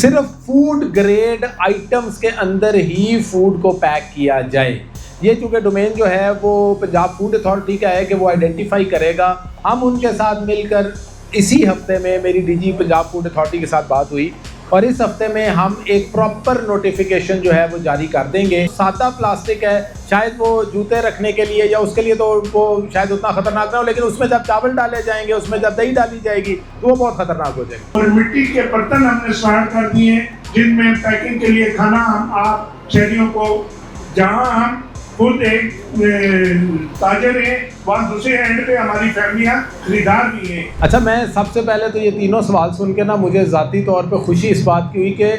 صرف food grade items کے اندر ہی food کو پیک کیا جائے. یہ چونکہ ڈومین جو ہے وہ پنجاب فوڈ اتھارٹی کا ہے کہ وہ آئیڈینٹیفائی کرے گا. ہم ان کے ساتھ مل کر اسی ہفتے میں میری D G Punjab food authority کے ساتھ بات ہوئی اور اس ہفتے میں ہم ایک پراپر نوٹیفیکیشن جو ہے وہ جاری کر دیں گے. سادہ پلاسٹک ہے, شاید وہ جوتے رکھنے کے لیے یا اس کے لیے تو وہ شاید اتنا خطرناک نہ ہو, لیکن اس میں جب چاول ڈالے جائیں گے, اس میں جب دہی ڈالی جائے گی تو وہ بہت خطرناک ہو جائے گی. اور مٹی کے برتن ہم نے اسٹارٹ کر دیے جن میں پیکنگ کے لیے کھانا ہم آپ شہریوں کو, جہاں ہم خود ایک تاجر ہیں وہاں دوسرے اینڈ پہ ہماری فیملیاں خریدار بھی ہیں. اچھا, میں سب سے پہلے تو یہ تینوں سوال سن کے نا مجھے ذاتی طور پہ خوشی اس بات کی ہوئی کہ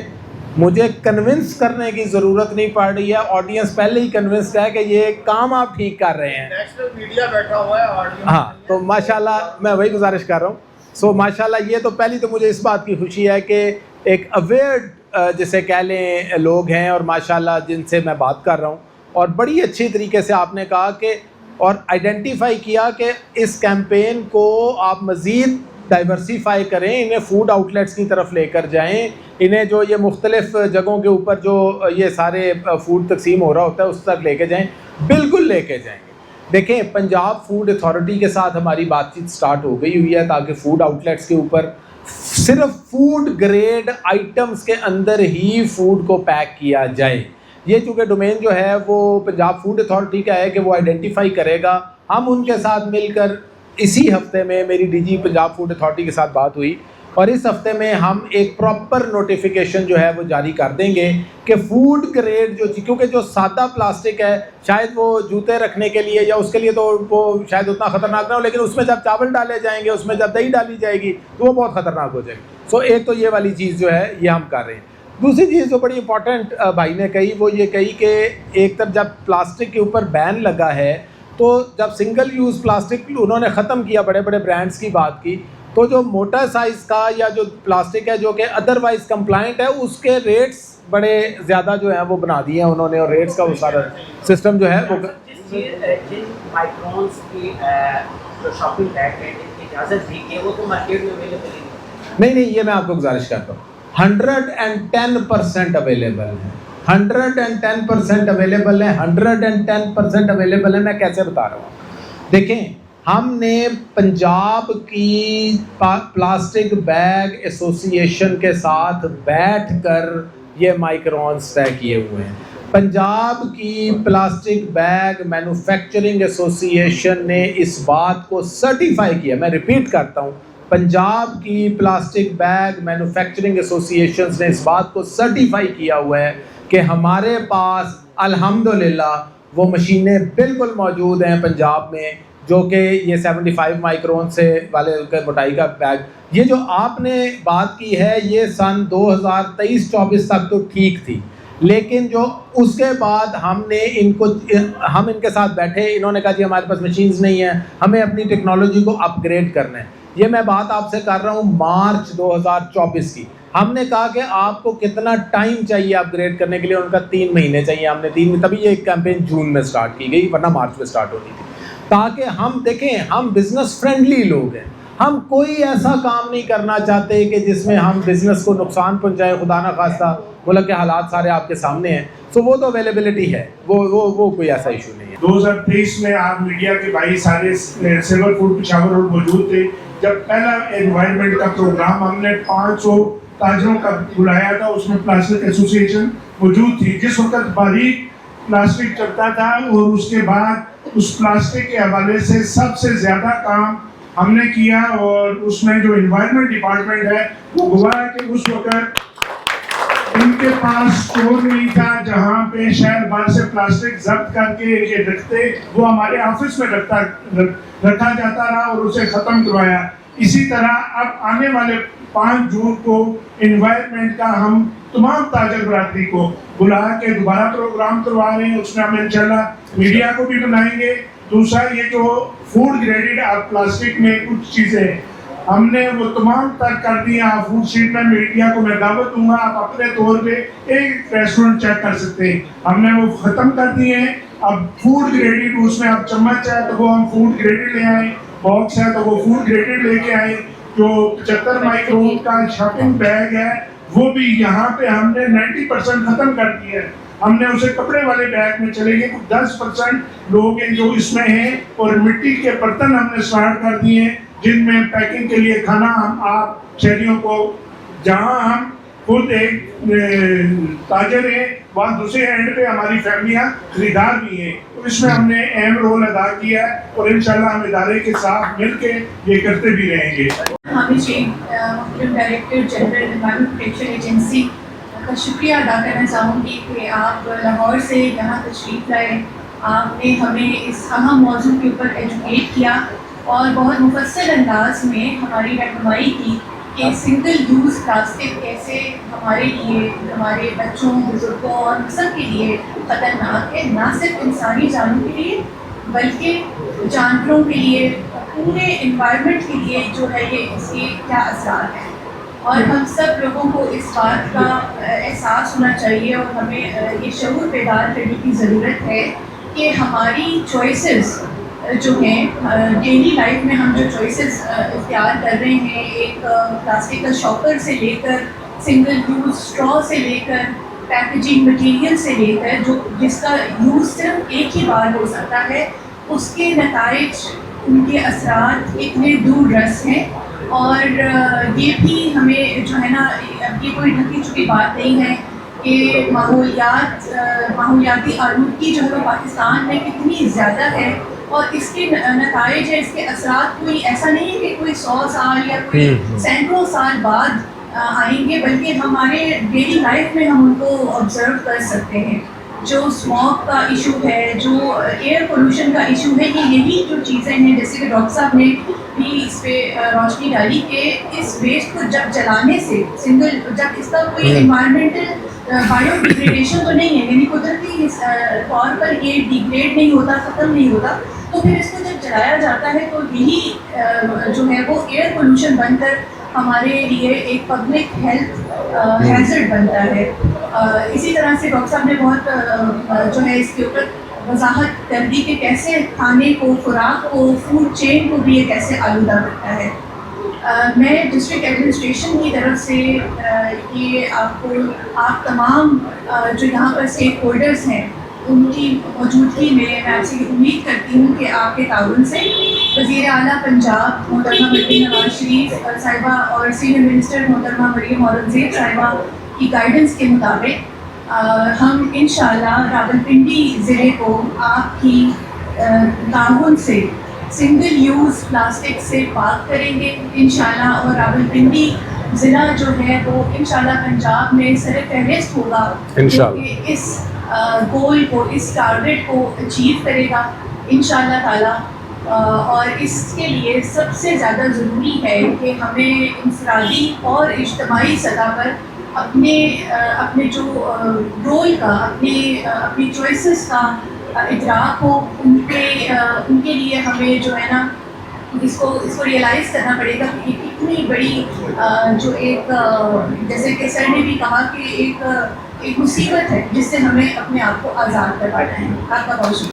مجھے کنونس کرنے کی ضرورت نہیں پڑ رہی ہے. آڈینس پہلے ہی کنونسڈ ہے کہ یہ کام آپ ٹھیک کر رہے ہیں. نیشنل میڈیا بیٹھا ہوا ہے آڈینس. ہاں, تو ماشاءاللہ میں وہی گزارش کر رہا ہوں. سو ماشاءاللہ یہ تو پہلی تو مجھے اس بات کی خوشی ہے کہ ایک اویئر جسے کہہ لیں لوگ ہیں اور ماشاءاللہ جن سے میں بات کر رہا ہوں, اور بڑی اچھی طریقے سے آپ نے کہا کہ اور آئیڈینٹیفائی کیا کہ اس کیمپین کو آپ مزید ڈائیورسیفائی کریں, انہیں فوڈ آؤٹلیٹس کی طرف لے کر جائیں, انہیں جو یہ مختلف جگہوں کے اوپر جو یہ سارے فوڈ تقسیم ہو رہا ہوتا ہے اس تک لے کے جائیں. بالکل لے کے جائیں گے. دیکھیں, پنجاب فوڈ اتھارٹی کے ساتھ ہماری بات چیت سٹارٹ ہو گئی ہوئی ہے تاکہ فوڈ آؤٹلیٹس کے اوپر صرف فوڈ گریڈ آئٹمس کے اندر ہی فوڈ کو پیک کیا جائے. یہ چونکہ ڈومین جو ہے وہ پنجاب فوڈ اتھارٹی کا ہے کہ وہ آئیڈینٹیفائی کرے گا. ہم ان کے ساتھ مل کر اسی ہفتے میں میری D G Punjab food authority کے ساتھ بات ہوئی اور اس ہفتے میں ہم ایک پراپر نوٹیفیکیشن جو ہے وہ جاری کر دیں گے کہ فوڈ گریڈ جو, کیونکہ جو سادہ پلاسٹک ہے شاید وہ جوتے رکھنے کے لیے یا اس کے لیے تو وہ شاید اتنا خطرناک نہ ہو, لیکن اس میں جب چاول ڈالے جائیں گے, اس میں جب دہی ڈالی جائے گی تو وہ بہت خطرناک ہو جائے گی. سو ایک تو یہ والی چیز جو ہے یہ ہم کر رہے ہیں. دوسری چیز جو بڑی امپورٹنٹ بھائی نے کہی وہ یہ کہی کہ ایک طرف جب پلاسٹک کے اوپر بین لگا ہے تو جب سنگل یوز پلاسٹک انہوں نے ختم کیا, بڑے بڑے برانڈز کی بات کی, تو جو موٹا سائز کا یا جو پلاسٹک ہے جو کہ ادروائز کمپلائنٹ ہے اس کے ریٹس بڑے زیادہ جو ہیں وہ بنا دیے ہیں انہوں نے, اور ریٹس کا وہ سارا سسٹم جو ہے وہ جن مائکرونز کی جو شاپنگ بیگ ہے جن کی اجازت دی گئی وہ تو مارکیٹ میں اویلیبل نہیں. یہ میں آپ کو گزارش کرتا ہوں 110% اویلیبل ہے. 110% اویلیبل ہے. 110% اویلیبل ہے. میں کیسے بتا رہا ہوں, دیکھیں, ہم نے پنجاب کی پلاسٹک بیگ ایسوسی ایشن کے ساتھ بیٹھ کر یہ مائکرونز طے کیے ہوئے ہیں. پنجاب کی پلاسٹک بیگ مینوفیکچرنگ ایسوسی ایشن نے اس بات کو سرٹیفائی کیا. میں ریپیٹ کرتا ہوں, پنجاب کی پلاسٹک بیگ مینوفیکچرنگ ایسوسی ایشنز نے اس بات کو سرٹیفائی کیا ہوا ہے کہ ہمارے پاس الحمدللہ وہ مشینیں بالکل موجود ہیں پنجاب میں جو کہ یہ 75 مائکرون سے والے موٹائی کا بیگ. یہ جو آپ نے بات کی ہے یہ سن 2023-24 تک تو ٹھیک تھی, لیکن جو اس کے بعد ہم ان کے ساتھ بیٹھے, انہوں نے کہا جی ہمارے پاس مشینز نہیں ہیں, ہمیں اپنی ٹیکنالوجی کو اپ گریڈ کرنا ہے. یہ میں بات آپ سے کر رہا ہوں مارچ 2024 کی. ہم نے کہا کہ آپ کو کتنا ٹائم چاہیے اپ گریڈ کرنے کے لیے, ان کا 3 مہینے چاہیے. ہم نے 3 تبھی یہ کیمپین جون میں سٹارٹ کی گئی, ورنہ مارچ میں سٹارٹ ہونی تھی, تاکہ ہم دیکھیں ہم بزنس فرینڈلی لوگ ہیں. ہم کوئی ایسا کام نہیں کرنا چاہتے کہ جس میں ہم بزنس کو نقصان پہنچائیں. خدا نہ خواستہ, ملک کے حالات سارے آپ کے سامنے ہیں. سو وہ تو اویلیبلٹی ہے, وہ کوئی ایسا ایشو نہیں ہے. 2023 میں آپ میڈیا کے بھائی سارے سلور فوڈ پشاور روڈ موجود تھے جب پہلا انوائرمنٹ کا پروگرام ہم نے 500 تاجروں کا بلایا تھا. اس میں پلاسٹک ایسوسی ایشن موجود تھی. جس وقت باریک پلاسٹک چلتا تھا اور اس کے بعد اس پلاسٹک کے حوالے سے سب سے زیادہ کام ہم نے کیا, اور اس میں جو انوائرمنٹ ڈپارٹمنٹ ہے وہ گواہ ہے کہ اس وقت ان کے پاس اسٹور نہیں تھا جہاں پہ شہر بھر سے پلاسٹک ضبط کر کے یہ رکھتے, وہ ہمارے آفس میں رکھا جاتا رہا اور اسے ختم کروایا. اسی طرح اب آنے والے 5 جون کو انوائرمنٹ کا ہم تمام تاجر برادری کو بلا کے دوبارہ پروگرام کروا رہے ہیں. اس میں ہم انشاءاللہ میڈیا کو بھی بلائیں گے. دوسرا یہ جو فوڈ گریڈڈ پلاسٹک میں کچھ چیزیں ہم نے وہ تمام تک کر دی ہیں. فوڈ اسٹریٹ میں میڈیا کو میں دعوت دوں گا, آپ اپنے طور پہ ایک ریسٹورنٹ چیک کر سکتے ہیں. ہم نے وہ ختم کر دیے ہیں. اب فوڈ گریڈڈ, اس میں اب چمچ ہے تو وہ ہم فوڈ گریڈڈ لے آئیں, باکس ہے تو وہ فوڈ گریڈڈ لے کے آئیں. جو 75 مائکرون کا شاپنگ بیگ ہے وہ بھی یہاں پہ ہم نے 90% ختم کر دیا ہے. ہم نے اسے کپڑے والے بیگ میں چلے گئے. 10% لوگ ہیں جو اس میں ہیں, اور مٹی کے برتن ہم نے اسٹارٹ کر دیے ہیں جن میں پیکنگ کے لیے کھانا ہم آپ شہریوں کو, جہاں ہم خود ایک تاجر ہیں وہاں دوسرے اینڈ پہ ہماری فیملیاں خریدار بھی ہیں. تو اس میں ہم نے اہم رول ادا کیا ہے, اور انشاءاللہ ہم ادارے کے ساتھ مل کے یہ کرتے بھی رہیں گے. حامد شیخ, محترم director general environment protection agency کا شکریہ ادا کرنا چاہوں گی کہ آپ لاہور سے یہاں تشریف لائے. آپ نے ہمیں اس اہم موضوع کے اوپر ایجوکیٹ کیا اور بہت مفصل انداز میں ہماری رہنمائی کی کہ سنگل یوز پلاسٹک کیسے ہمارے لیے, ہمارے بچوں, بزرگوں اور سب کے لیے خطرناک ہے, نہ صرف انسانی جانوں کے لیے بلکہ جانوروں کے لیے, پورے انوائرمنٹ کے لیے جو ہے یہ اس کے کیا اثرات ہیں. اور ہم سب لوگوں کو اس بات کا احساس ہونا چاہیے اور ہمیں یہ شعور بیدار کرنے کی ضرورت ہے کہ ہماری چوائسیز جو ہیں ڈیلی لائف میں, ہم جو چوائسیز اختیار کر رہے ہیں, ایک پلاسٹک کا شاپر سے لے کر, سنگل یوز اسٹرا سے لے کر, پیکیجنگ مٹیریل سے لے کر, جو جس کا یوز صرف ایک ہی بار ہو سکتا ہے, اس کے نتائج, ان کے اثرات اتنے دور رس ہیں. اور یہ بھی ہمیں جو ہے نا, اب یہ کوئی ڈھکی چھپی بات نہیں ہے کہ ماحولیاتی آلودگی جو ہے وہ پاکستان میں کتنی زیادہ ہے, اور اس کے نتائج ہے, اس کے اثرات کوئی ایسا نہیں ہے کہ کوئی 100 سال یا کوئی سینکڑوں سال بعد آئیں گے, بلکہ ہمارے ڈیلی لائف میں ہم ان کو آبزرو کر سکتے ہیں. جو اسموک کا ایشو ہے, جو ایئر پولوشن کا ایشو ہے, یہی جو چیزیں ہیں, جیسے کہ ڈاکٹر صاحب نے بھی اس پہ روشنی ڈالی کہ اس ویسٹ کو جب جلانے سے جب اس کا کوئی انوائرمنٹل بایو ڈیگریڈیشن تو نہیں ہے, یعنی قدرتی طور پر یہ ڈیگریڈ نہیں ہوتا, ختم نہیں ہوتا, تو پھر اس کو جب جلایا جاتا ہے تو یہی جو ہے وہ ایئر پولوشن بن کر ہمارے لیے ایک پبلک ہیلتھ ہیزرڈ بنتا ہے. اسی طرح سے ڈاکٹر صاحب نے بہت جو ہے اس کے اوپر وضاحت کر دی کہ کیسے کھانے کو, خوراک کو, فوڈ چین کو بھی یہ کیسے آلودہ کرتا ہے. میں ڈسٹرکٹ ایڈمنسٹریشن کی طرف سے یہ آپ تمام جو یہاں پر اسٹیک ہولڈرز ہیں ان کی موجودگی میں آپ سے امید کرتی ہوں کہ آپ کے تعاون سے وزیر اعلیٰ پنجاب محترمہ مریم نواز شریف صاحبہ اور سینئر منسٹر محترمہ مریم اورنگزیب صاحبہ کی گائیڈنس کے مطابق ہم انشاءاللہ راولپنڈی ضلع کو آپ کی تعاون سے سنگل یوز پلاسٹک سے پاک کریں گے انشاءاللہ, اور راولپنڈی ضلع جو ہے وہ انشاءاللہ پنجاب میں سر فہرست ہوگا کہ اس گول کو, اس ٹارگیٹ کو اچیو کرے گا انشاءاللہ تعالیٰ. اور اس کے لیے سب سے زیادہ ضروری ہے کہ ہمیں انفرادی اور اجتماعی سطح پر اپنے جو رول کا, اپنی چوائسیز کا ادراک ہو. ان کے لیے ہمیں جو ہے نا اس کو ریئلائز کرنا پڑے گا کہ یہ کتنی بڑی جو ایک, جیسے کہ سر نے بھی کہا کہ ایک مصیبت ہے جس سے ہمیں اپنے آپ کو آزاد کروانا ہے. آپ کا بہت شکریہ.